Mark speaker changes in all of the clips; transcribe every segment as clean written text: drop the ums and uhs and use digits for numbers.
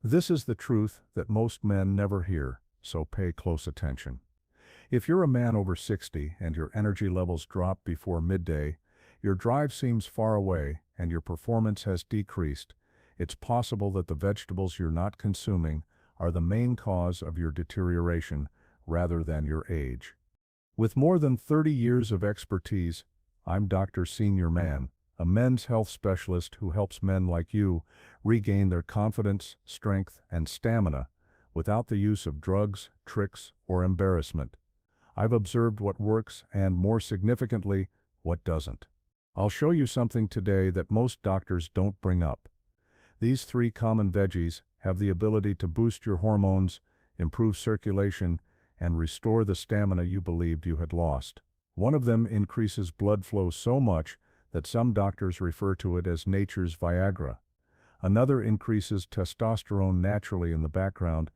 Speaker 1: This is the truth that most men never hear, so pay close attention. If you're a man over 60 and your energy levels drop before midday, your drive seems far away, and your performance has decreased, it's possible that the vegetables you're not consuming are the main cause of your deterioration rather than your age. With more than 30 years of expertise, I'm Dr. Senior Man, a men's health specialist who helps men like you regain their confidence, strength, and stamina without the use of drugs, tricks, or embarrassment. I've observed what works and, more significantly, what doesn't. I'll show you something today that most doctors don't bring up. These three common veggies have the ability to boost your hormones, improve circulation, and restore the stamina you believed you had lost. One of them increases blood flow so much that some doctors refer to it as nature's Viagra. Another increases testosterone naturally in the background,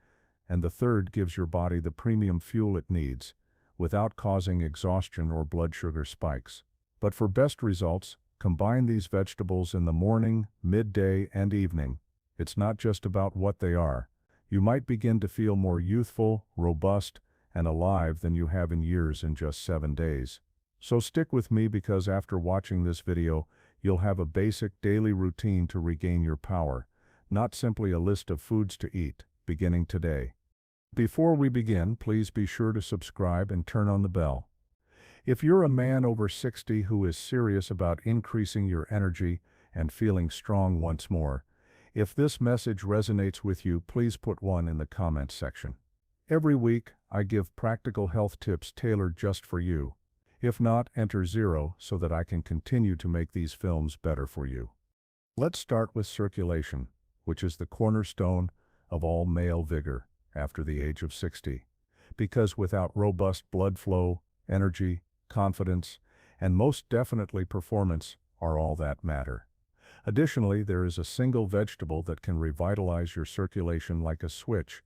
Speaker 1: and the third gives your body the premium fuel it needs, without causing exhaustion or blood sugar spikes. But for best results, combine these vegetables in the morning, midday, and evening. It's not just about what they are. You might begin to feel more youthful, robust, and alive than you have in years in just 7 days. So stick with me, because after watching this video, you'll have a basic daily routine to regain your power, not simply a list of foods to eat, beginning today. Before we begin, please be sure to subscribe and turn on the bell. If you're a man over 60 who is serious about increasing your energy and feeling strong once more, if this message resonates with you, please put 1 in the comments section. Every week, I give practical health tips tailored just for you. If not, enter 0 so that I can continue to make these films better for you. Let's start with circulation, which is the cornerstone of all male vigor after the age of 60. Because without robust blood flow, energy, confidence, and most definitely performance are all that matter. Additionally, there is a single vegetable that can revitalize your circulation like a switch.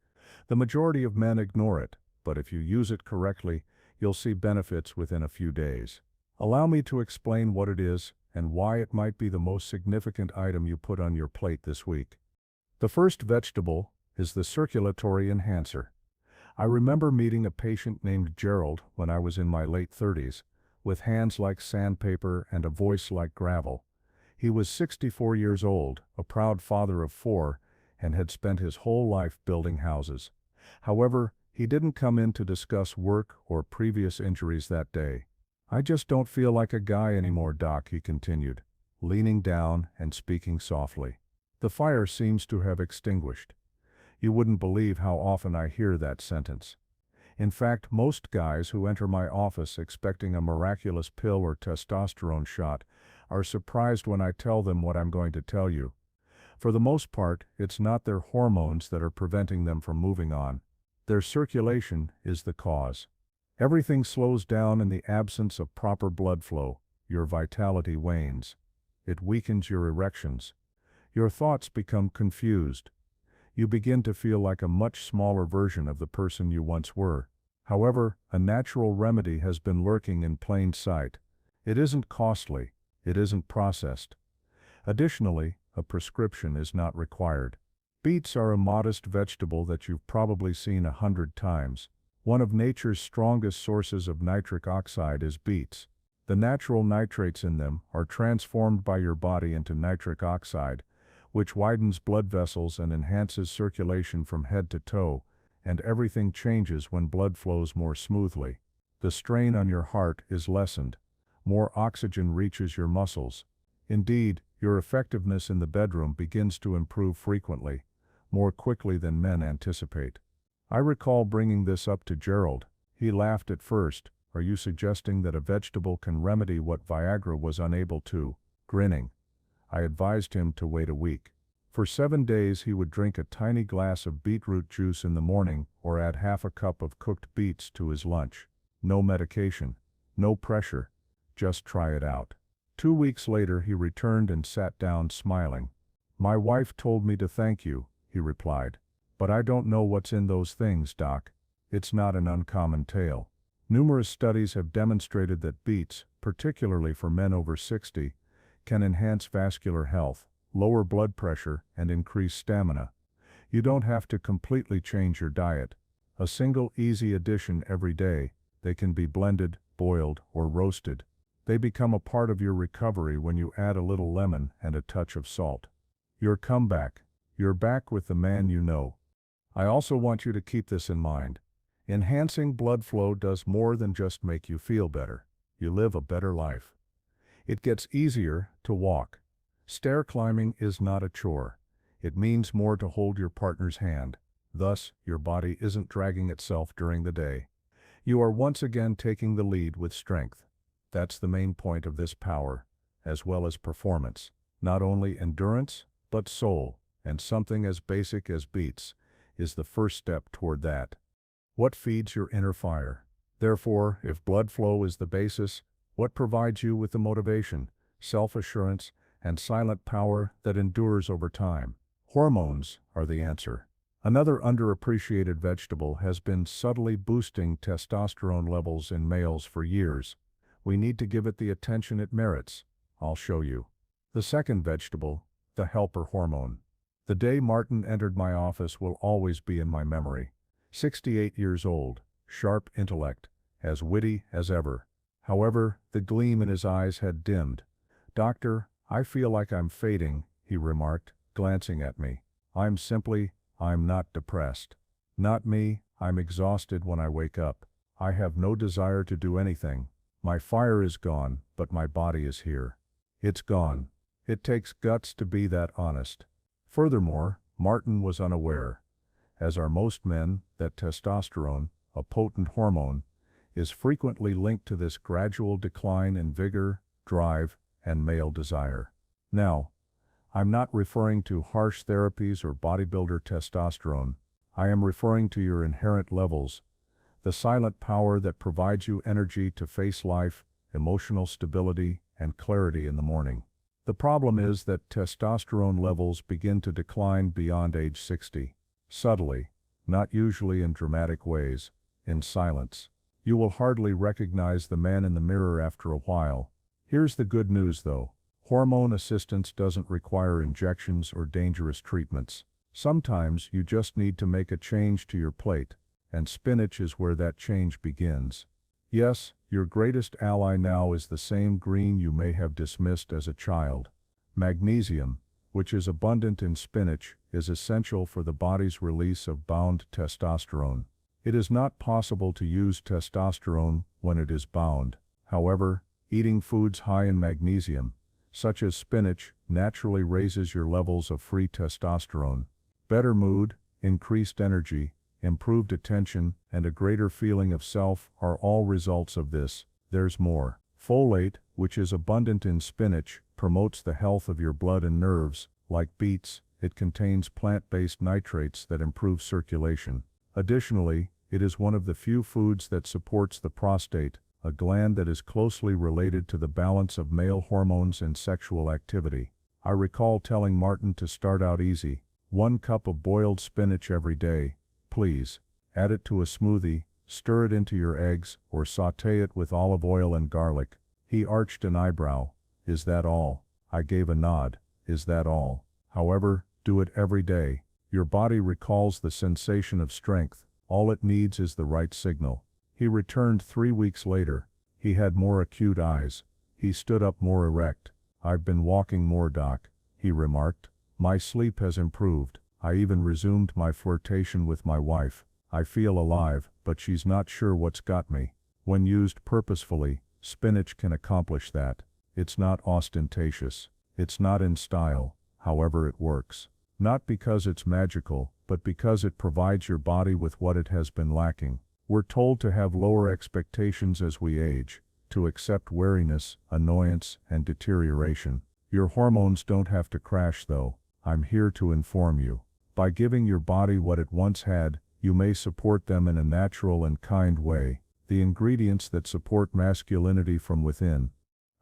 Speaker 1: The majority of men ignore it, but if you use it correctly, you'll see benefits within a few days. Allow me to explain what it is and why it might be the most significant item you put on your plate this week. The first vegetable is the circulatory enhancer. I remember meeting a patient named Gerald when I was in my late 30s, with hands like sandpaper and a voice like gravel. He was 64 years old, a proud father of 4, and had spent his whole life building houses. However, he didn't come in to discuss work or previous injuries that day. "I just don't feel like a guy anymore, Doc," he continued, leaning down and speaking softly. The fire seems to have extinguished. You wouldn't believe how often I hear that sentence. In fact, most guys who enter my office expecting a miraculous pill or testosterone shot are surprised when I tell them what I'm going to tell you. For the most part, it's not their hormones that are preventing them from moving on. Their circulation is the cause. Everything slows down in the absence of proper blood flow. Your vitality wanes. It weakens your erections. Your thoughts become confused. You begin to feel like a much smaller version of the person you once were. However, a natural remedy has been lurking in plain sight. It isn't costly. It isn't processed. Additionally, a prescription is not required. Beets are a modest vegetable that you've probably seen 100 times. One of nature's strongest sources of nitric oxide is beets. The natural nitrates in them are transformed by your body into nitric oxide, which widens blood vessels and enhances circulation from head to toe, and everything changes when blood flows more smoothly. The strain on your heart is lessened. More oxygen reaches your muscles. Indeed, your effectiveness in the bedroom begins to improve frequently, more quickly than men anticipate. I recall bringing this up to Gerald. He laughed at first. "Are you suggesting that a vegetable can remedy what Viagra was unable to?" Grinning, I advised him to wait a week. For 7 days he would drink a tiny glass of beetroot juice in the morning or add half a cup of cooked beets to his lunch. No medication, no pressure, just try it out. 2 weeks later he returned and sat down smiling. "My wife told me to thank you," he replied. "But I don't know what's in those things, Doc." It's not an uncommon tale. Numerous studies have demonstrated that beets, particularly for men over 60, can enhance vascular health, lower blood pressure, and increase stamina. You don't have to completely change your diet. A single easy addition every day. They can be blended, boiled, or roasted. They become a part of your recovery when you add a little lemon and a touch of salt. Your comeback. You're back with the man you know. I also want you to keep this in mind. Enhancing blood flow does more than just make you feel better. You live a better life. It gets easier to walk. Stair climbing is not a chore. It means more to hold your partner's hand. Thus, your body isn't dragging itself during the day. You are once again taking the lead with strength. That's the main point of this power, as well as performance. Not only endurance, but soul, and something as basic as beats, is the first step toward that. What feeds your inner fire? Therefore, if blood flow is the basis, what provides you with the motivation, self-assurance, and silent power that endures over time? Hormones are the answer. Another underappreciated vegetable has been subtly boosting testosterone levels in males for years. We need to give it the attention it merits. I'll show you. The second vegetable, the helper hormone. The day Martin entered my office will always be in my memory. 68 years old, sharp intellect, as witty as ever. However, the gleam in his eyes had dimmed. "Doctor, I feel like I'm fading," he remarked, glancing at me. I'm not depressed. Not me, I'm exhausted when I wake up. I have no desire to do anything. My fire is gone, but my body is here. It's gone. It takes guts to be that honest. Furthermore, Martin was unaware, as are most men, that testosterone, a potent hormone, is frequently linked to this gradual decline in vigor, drive, and male desire. Now, I'm not referring to harsh therapies or bodybuilder testosterone. I am referring to your inherent levels, the silent power that provides you energy to face life, emotional stability, and clarity in the morning. The problem is that testosterone levels begin to decline beyond age 60. Subtly, not usually in dramatic ways, in silence. You will hardly recognize the man in the mirror after a while. Here's the good news though. Hormone assistance doesn't require injections or dangerous treatments. Sometimes you just need to make a change to your plate, and spinach is where that change begins. Yes, your greatest ally now is the same green you may have dismissed as a child. Magnesium, which is abundant in spinach, is essential for the body's release of bound testosterone. It is not possible to use testosterone when it is bound. However, eating foods high in magnesium, such as spinach, naturally raises your levels of free testosterone. Better mood, increased energy, improved attention, and a greater feeling of self are all results of this. There's more. Folate, which is abundant in spinach, promotes the health of your blood and nerves. Like beets, it contains plant-based nitrates that improve circulation. Additionally, it is one of the few foods that supports the prostate, a gland that is closely related to the balance of male hormones and sexual activity. I recall telling Martin to start out easy. 1 cup of boiled spinach every day, please. Add it to a smoothie, stir it into your eggs, or sauté it with olive oil and garlic. He arched an eyebrow. Is that all? I gave a nod. Is that all? However, do it every day. Your body recalls the sensation of strength. All it needs is the right signal. He returned 3 weeks later. He had more acute eyes. He stood up more erect. I've been walking more, Doc, he remarked. My sleep has improved. I even resumed my flirtation with my wife. I feel alive, but she's not sure what's got me. When used purposefully, spinach can accomplish that. It's not ostentatious. It's not in style. However, it works. Not because it's magical, but because it provides your body with what it has been lacking. We're told to have lower expectations as we age, to accept weariness, annoyance, and deterioration. Your hormones don't have to crash though. I'm here to inform you. By giving your body what it once had, you may support them in a natural and kind way, the ingredients that support masculinity from within.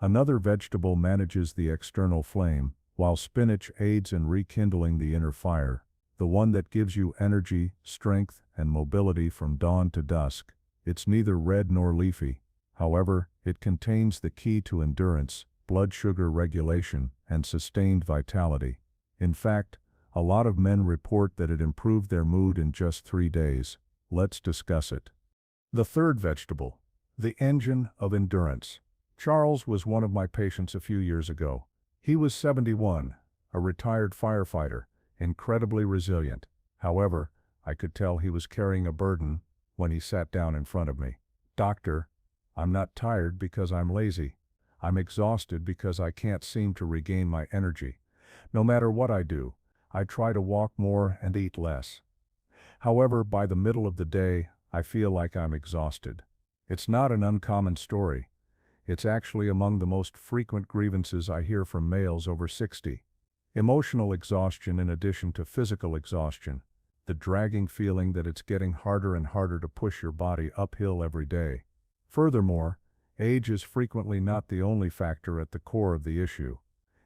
Speaker 1: Another vegetable manages the external flame, while spinach aids in rekindling the inner fire, the one that gives you energy, strength, and mobility from dawn to dusk. It's neither red nor leafy. However, it contains the key to endurance, blood sugar regulation, and sustained vitality. In fact, A lot of men report that it improved their mood in just 3 days. Let's discuss it. The third vegetable, the engine of endurance. Charles was one of my patients a few years ago. He was 71, a retired firefighter, incredibly resilient. However, I could tell he was carrying a burden when he sat down in front of me. "Doctor, I'm not tired because I'm lazy. I'm exhausted because I can't seem to regain my energy. No matter what I do, I try to walk more and eat less. However, by the middle of the day, I feel like I'm exhausted." It's not an uncommon story. It's actually among the most frequent grievances I hear from males over 60. Emotional exhaustion in addition to physical exhaustion, the dragging feeling that it's getting harder and harder to push your body uphill every day. Furthermore, age is frequently not the only factor at the core of the issue.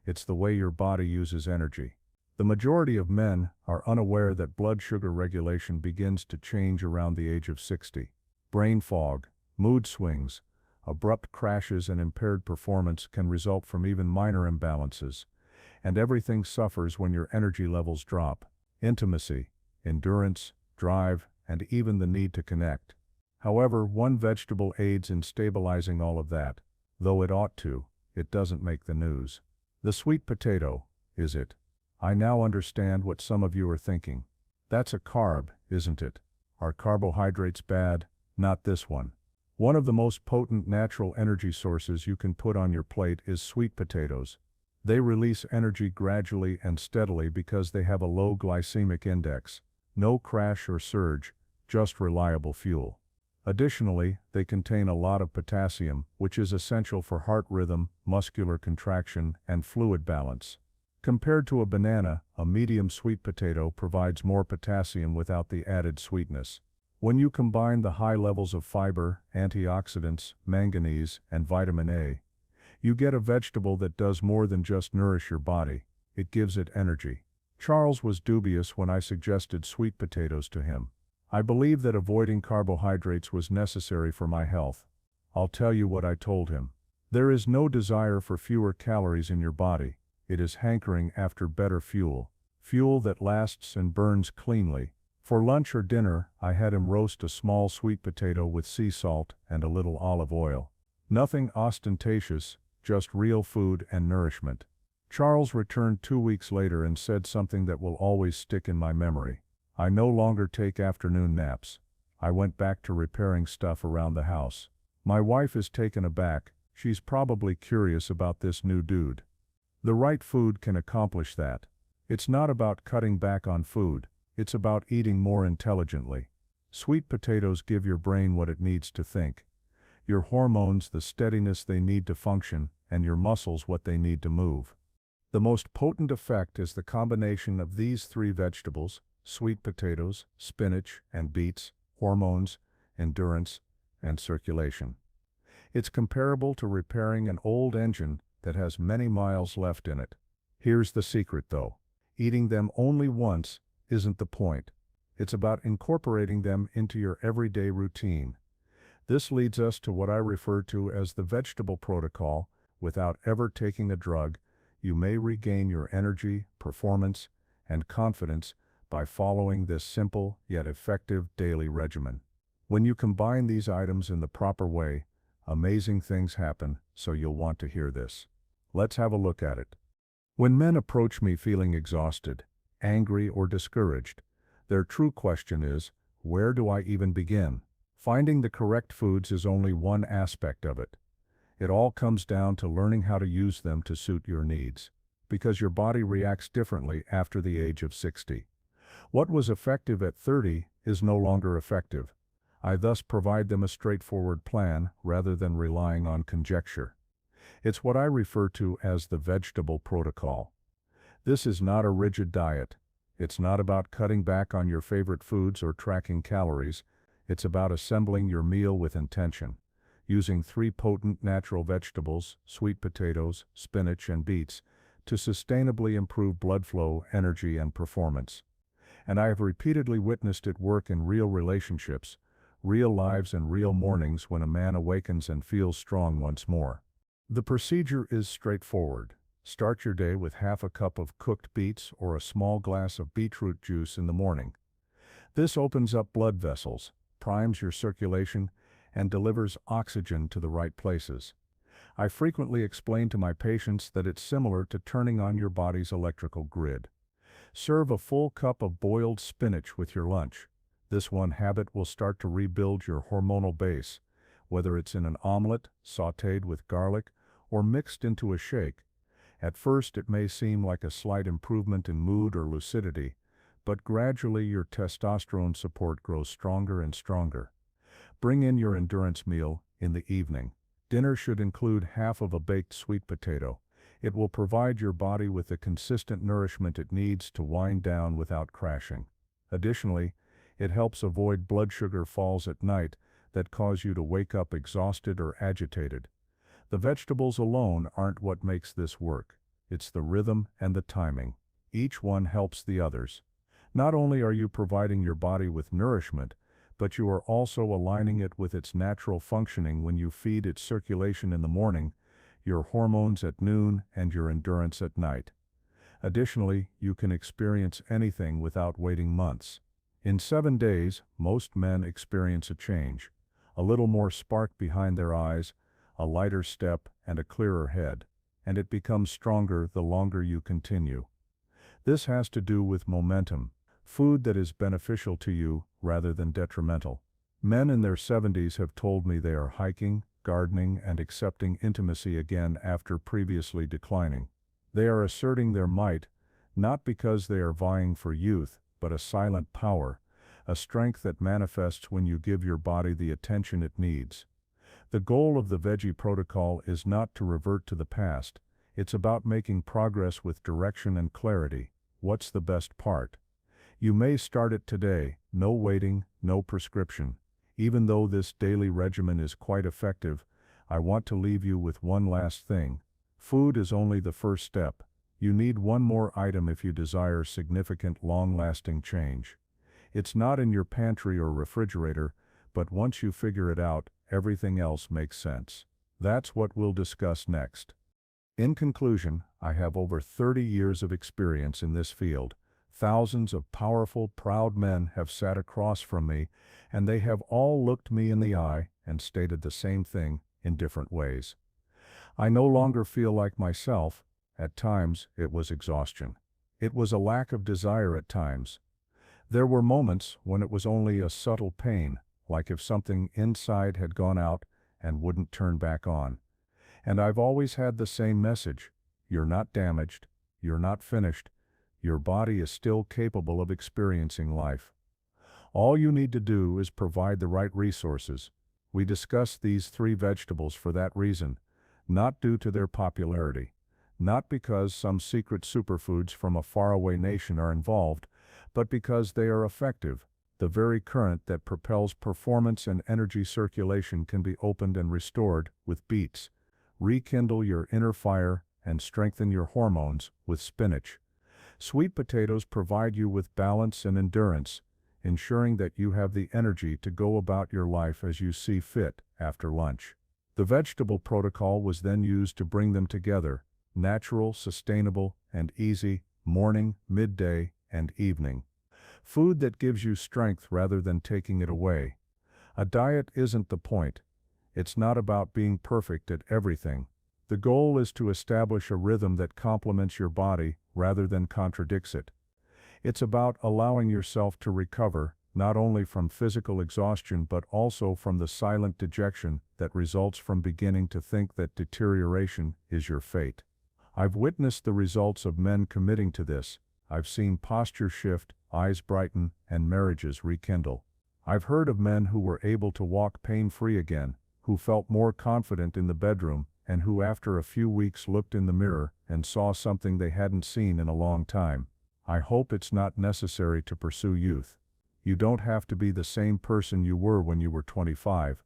Speaker 1: It's the way your body uses energy. The majority of men are unaware that blood sugar regulation begins to change around the age of 60. Brain fog, mood swings, abrupt crashes and impaired performance can result from even minor imbalances, and everything suffers when your energy levels drop. Intimacy, endurance, drive, and even the need to connect. However, one vegetable aids in stabilizing all of that. Though it ought to, it doesn't make the news. The sweet potato, is it? I now understand what some of you are thinking. That's a carb, isn't it? Are carbohydrates bad? Not this one. One of the most potent natural energy sources you can put on your plate is sweet potatoes. They release energy gradually and steadily because they have a low glycemic index. No crash or surge, just reliable fuel. Additionally, they contain a lot of potassium, which is essential for heart rhythm, muscular contraction, and fluid balance. Compared to a banana, a medium sweet potato provides more potassium without the added sweetness. When you combine the high levels of fiber, antioxidants, manganese, and vitamin A, you get a vegetable that does more than just nourish your body, it gives it energy. Charles was dubious when I suggested sweet potatoes to him. I believed that avoiding carbohydrates was necessary for my health. I'll tell you what I told him. There is no desire for fewer calories in your body. It is hankering after better fuel. Fuel that lasts and burns cleanly. For lunch or dinner, I had him roast a small sweet potato with sea salt and a little olive oil. Nothing ostentatious, just real food and nourishment. Charles returned 2 weeks later and said something that will always stick in my memory. "I no longer take afternoon naps. I went back to repairing stuff around the house." My wife is taken aback. She's probably curious about this new dude. The right food can accomplish that. It's not about cutting back on food. It's about eating more intelligently. Sweet potatoes give your brain what it needs to think, your hormones the steadiness they need to function, and your muscles what they need to move. The most potent effect is the combination of these three vegetables, sweet potatoes, spinach, and beets, hormones, endurance, and circulation. It's comparable to repairing an old engine that has many miles left in it. Here's the secret though. Eating them only once isn't the point. It's about incorporating them into your everyday routine. This leads us to what I refer to as the vegetable protocol. Without ever taking a drug, you may regain your energy, performance, and confidence by following this simple yet effective daily regimen. When you combine these items in the proper way, amazing things happen, so you'll want to hear this. Let's have a look at it. When men approach me feeling exhausted, angry, or discouraged, their true question is, where do I even begin? Finding the correct foods is only one aspect of it. It all comes down to learning how to use them to suit your needs, because your body reacts differently after the age of 60. What was effective at 30 is no longer effective. I thus provide them a straightforward plan rather than relying on conjecture. It's what I refer to as the vegetable protocol. This is not a rigid diet. It's not about cutting back on your favorite foods or tracking calories. It's about assembling your meal with intention, using three potent natural vegetables, sweet potatoes, spinach, and beets, to sustainably improve blood flow, energy, and performance. And I have repeatedly witnessed it work in real relationships, real lives, and real mornings when a man awakens and feels strong once more. The procedure is straightforward. Start your day with half a cup of cooked beets or a small glass of beetroot juice in the morning. This opens up blood vessels, primes your circulation, and delivers oxygen to the right places. I frequently explain to my patients that it's similar to turning on your body's electrical grid. Serve a full cup of boiled spinach with your lunch. This one habit will start to rebuild your hormonal base, whether it's in an omelet, sautéed with garlic, or mixed into a shake. At first it may seem like a slight improvement in mood or lucidity, but gradually your testosterone support grows stronger and stronger. Bring in your endurance meal in the evening. Dinner should include half of a baked sweet potato. It will provide your body with the consistent nourishment it needs to wind down without crashing. Additionally, it helps avoid blood sugar falls at night that cause you to wake up exhausted or agitated. The vegetables alone aren't what makes this work. It's the rhythm and the timing. Each one helps the others. Not only are you providing your body with nourishment, but you are also aligning it with its natural functioning when you feed its circulation in the morning, your hormones at noon, and your endurance at night. Additionally, you can experience anything without waiting months. In 7 days, most men experience a change. A little more spark behind their eyes, a lighter step, and a clearer head. And it becomes stronger the longer you continue. This has to do with momentum, food that is beneficial to you rather than detrimental. Men in their 70s have told me they are hiking, gardening, and accepting intimacy again after previously declining. They are asserting their might, not because they are vying for youth, but a silent power, a strength that manifests when you give your body the attention it needs. The goal of the Veggie Protocol is not to revert to the past, it's about making progress with direction and clarity. What's the best part? You may start it today, no waiting, no prescription. Even though this daily regimen is quite effective, I want to leave you with one last thing. Food is only the first step. You need one more item if you desire significant, long-lasting change. It's not in your pantry or refrigerator, but once you figure it out, everything else makes sense. That's what we'll discuss next. In conclusion, I have over 30 years of experience in this field. Thousands of powerful, proud men have sat across from me, and they have all looked me in the eye and stated the same thing in different ways. I no longer feel like myself. At times, it was exhaustion. It was a lack of desire at times. There were moments when it was only a subtle pain, like if something inside had gone out and wouldn't turn back on. And I've always had the same message. You're not damaged. You're not finished. Your body is still capable of experiencing life. All you need to do is provide the right resources. We discuss these 3 vegetables for that reason, not due to their popularity, not because some secret superfoods from a faraway nation are involved, but because they are effective. The very current that propels performance and energy circulation can be opened and restored with beets. Rekindle your inner fire and strengthen your hormones with spinach. Sweet potatoes provide you with balance and endurance, ensuring that you have the energy to go about your life as you see fit after lunch. The vegetable protocol was then used to bring them together, natural, sustainable, and easy, morning, midday, and evening. Food that gives you strength rather than taking it away. A diet isn't the point. It's not about being perfect at everything. The goal is to establish a rhythm that complements your body rather than contradicts it. It's about allowing yourself to recover, not only from physical exhaustion but also from the silent dejection that results from beginning to think that deterioration is your fate. I've witnessed the results of men committing to this. I've seen posture shift, eyes brighten, and marriages rekindle. I've heard of men who were able to walk pain-free again, who felt more confident in the bedroom, and who after a few weeks looked in the mirror and saw something they hadn't seen in a long time. I hope it's not necessary to pursue youth. You don't have to be the same person you were when you were 25,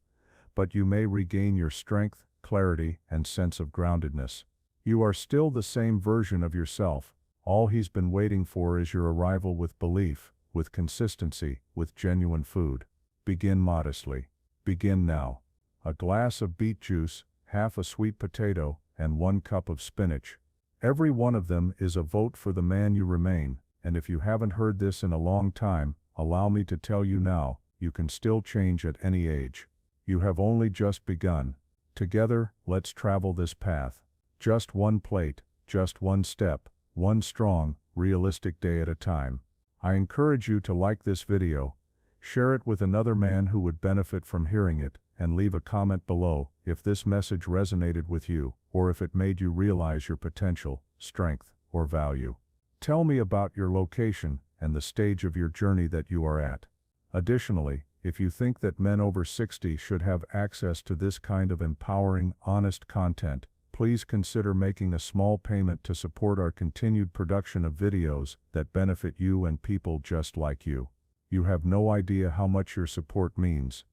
Speaker 1: but you may regain your strength, clarity, and sense of groundedness. You are still the same version of yourself. All he's been waiting for is your arrival with belief, with consistency, with genuine food. Begin modestly. Begin now. A glass of beet juice, half a sweet potato, and 1 cup of spinach. Every one of them is a vote for the man you remain, and if you haven't heard this in a long time, allow me to tell you now, you can still change at any age. You have only just begun. Together, let's travel this path. Just one plate, just one step, one strong, realistic day at a time. I encourage you to like this video, share it with another man who would benefit from hearing it, and leave a comment below if this message resonated with you, or if it made you realize your potential, strength, or value. Tell me about your location and the stage of your journey that you are at. Additionally, if you think that men over 60 should have access to this kind of empowering, honest content, please consider making a small payment to support our continued production of videos that benefit you and people just like you. You have no idea how much your support means,